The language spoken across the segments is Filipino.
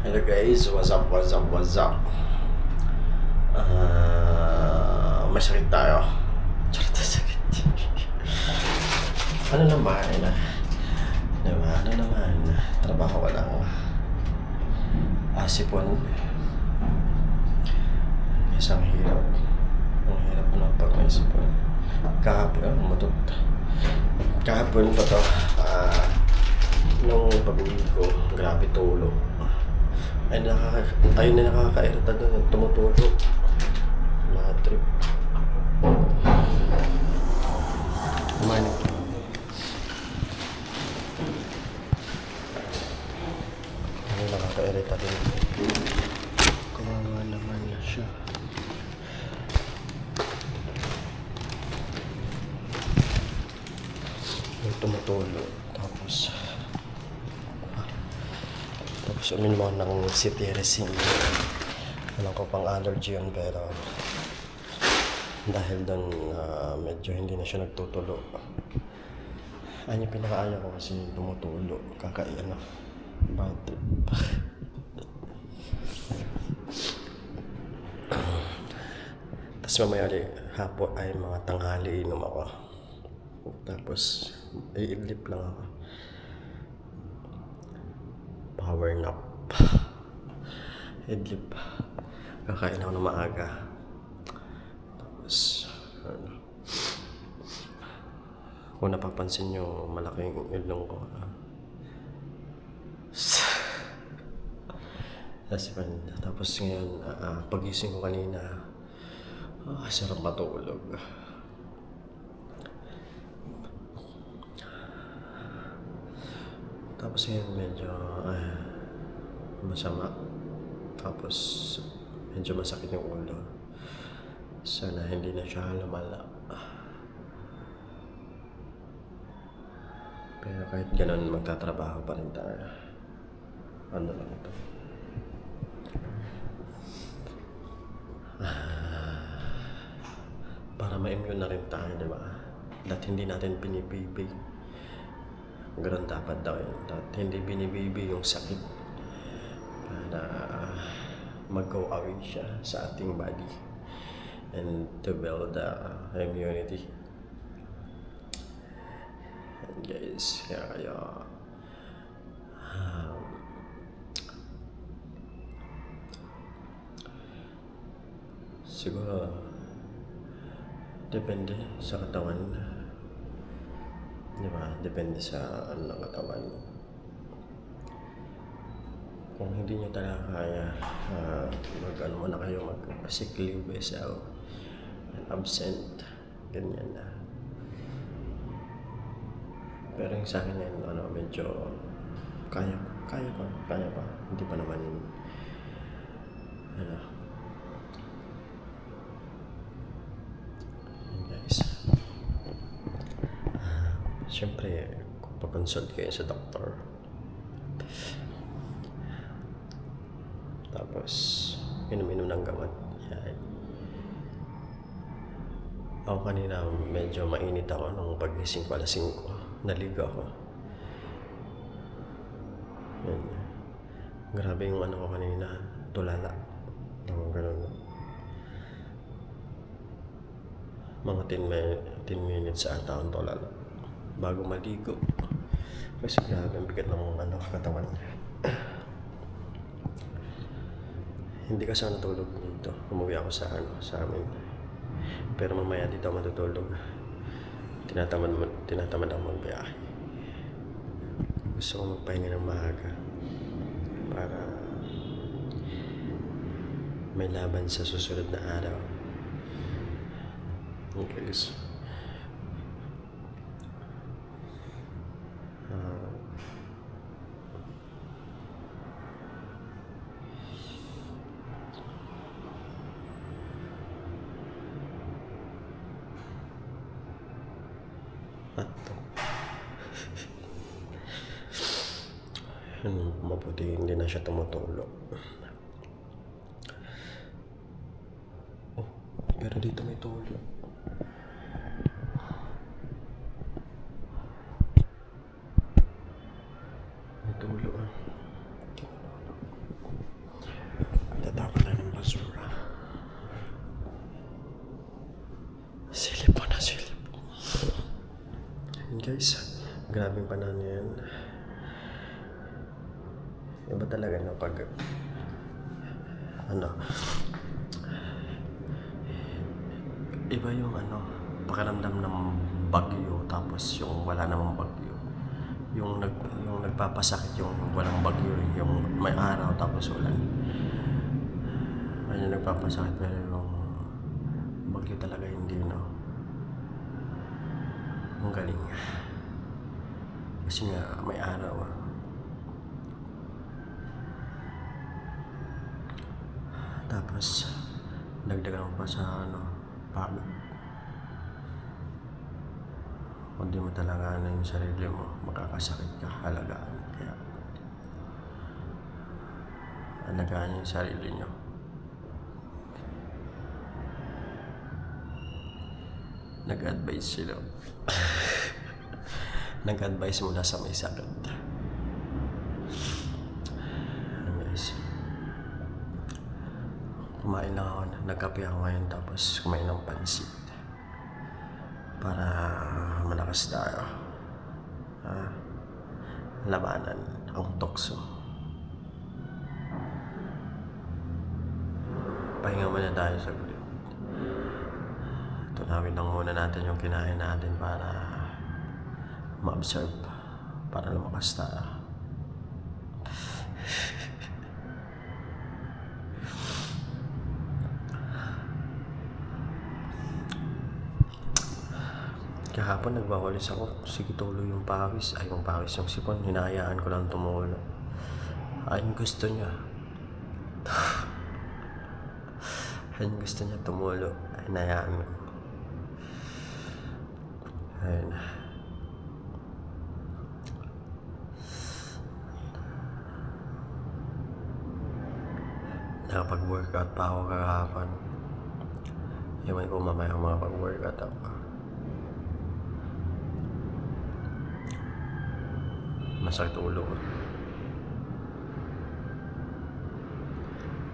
Hello guys, what's up? May sakit tayo. Charot na sakit. Ano naman? Ano naman? Trabaho ka lang. Sipon. Isang hirap. Ang hirap na pag may sipon. Kahapon pa to. Nung pag-uwi ko, grabe tulog. Ayun na nakakairita doon, tumutulog. Mga trip. Kumain. Ayun nakakairita doon. Kawawa naman na siya. Yung tumutulog. Tapos uminom ako ng cetirizine. Alam ko pang allergy yun, pero dahil doon medyo hindi na siya nagtutulo. Ayun yung pinakaayaw ko kasi tumutulo. Bad trip. Tapos mamaya ulit hapon ay mga tanghali inom ako. Tapos iidlip lang ako. Power nap. Idlip. Kakain ako ng maaga. Tapos kung napapansin nyo, malaking ilong ko. Tapos ngayon, pagising ko kanina, sarap matulog. Tapos ngayon medyo masama. Tapos medyo masakit yung ulo. Sana hindi na siya lumala. Pero kahit ganun, magtatrabaho pa rin tayo. Ano lang ito. Para ma-immune na rin tayo, di ba? Dahil hindi natin pinipibig. Ganun dapat daw yun. Hindi binibibi yung sakit para mag-go away siya sa ating body and to build immunity. And guys, kaya siguro depende sa katawan. Diba? Depende sa ng katawan. Kung hindi nyo talaga kaya, muna kayo mag-sick leave, absent, ganyan na. Pero yung sa akin na medyo kaya pa. Hindi pa naman, siyempre, kung pa-consult kayo sa doktor, tapos inom ng gamot, yan. Ako kanina medyo mainit ako nung pagising ko alas 5, naligo ako. Yan. Grabe yung ko kanina, tulala. Ganun. Mga 10 minutes ata akong tulala bago maligo. Kasi grabe ang bigat ng katawan. Hindi kasi ako natulog dito. Umuwi ako sa amin. Pero mamaya dito ako matutulog. Tinatamad ako magbiyahe. Gusto ko magpahinga ng maaga para may laban sa susunod na araw. Okay, guys. Mabuti hindi na siya tumutulog. Pero dito may tulog. May tulog. Grabing panahon yan. Iba talaga na pag iba yung pakiramdam ng bagyo tapos yung wala namang bagyo. Yung nagpapasakit yung walang bagyo, yung may araw tapos ulan. Ayun yung nagpapasakit, pero yung bagyo talaga hindi, ang galing. Kasi nga may araw. Tapos dagdagan mo pa sa pagod. Kung di mo talaga yung sarili mo, makakasakit ka. Alagaan. Kaya alagaan yung sarili nyo. Nag-advise sila. Nag-advise mula sa may sakit. Guys, kumain lang ako, nagkape ako ngayon, tapos kumain ng pansit para malakas tayo labanan ang tukso. Pahinga muna tayo saglit. Tunawin lang muna natin yung kinain natin para ma-observe, para lumakas tayo. Kahapon nagwawalis ako, sige tuloy yung pawis, yung sipon, hinahayaan ko lang tumulo. Ayun gusto niya. Ayun gusto niya tumulo, hinahayaan ko. Ayun. Nakapag-workout pa ako kahapon. Ewan ko mamaya makapag-workout ako. Masakit ulo ko.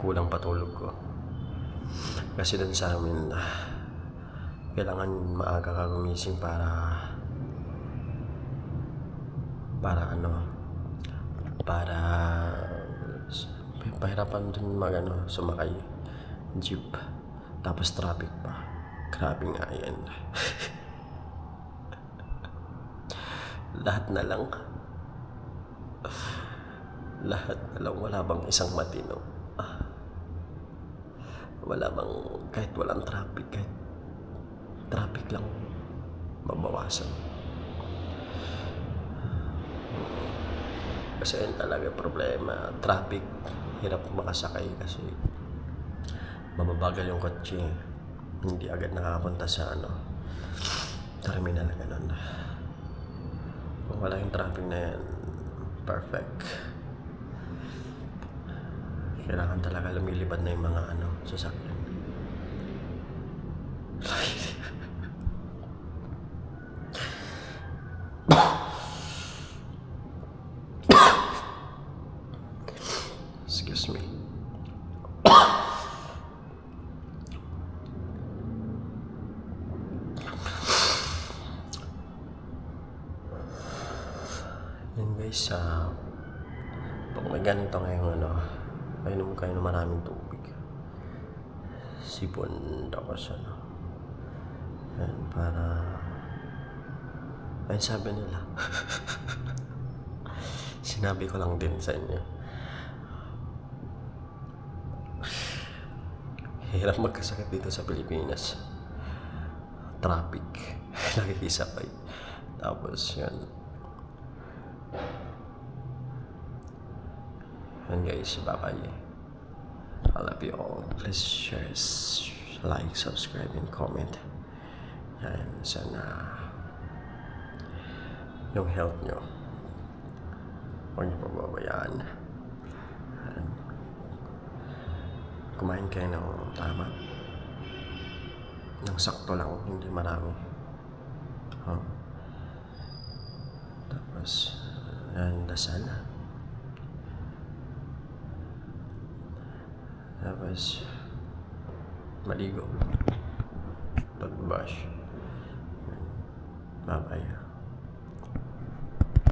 Kulang patulog ko. Kasi dun sa amin, kailangan maaga ka gumising para pahirapan dun sumakay jeep. Tapos traffic pa. Grabe nga yan. Lahat na lang, wala bang isang matino? Wala bang, kahit walang traffic, kahit traffic lang mabawasan. Kasi yun talaga problema, traffic. Hirap makasakay kasi mababagal yung kotse, hindi agad nakakapunta sa terminal, ganun. Kung wala yung traffic na yan, perfect. Kailangan talaga lumilipad na yung mga sasakyan. Excuse me. Yan guys, pag may ganito ngayong inom kayo ng maraming tubig. Sipon tapos yan, para ayun sabi nila. Sinabi ko lang din sa inyo. Hirap magkasakit dito sa Pilipinas. Traffic. Nakikisabay. Tapos yan. And guys, bye-bye. I love you all. Please share, like, subscribe, and comment. Yan, sana yung health nyo huwag nyo pababayaan. Kumain kayo ng tama, ng sakto lang, hindi marami. Tapos yan, dasal. Tapos maligo, pag-brush. Bye-bye.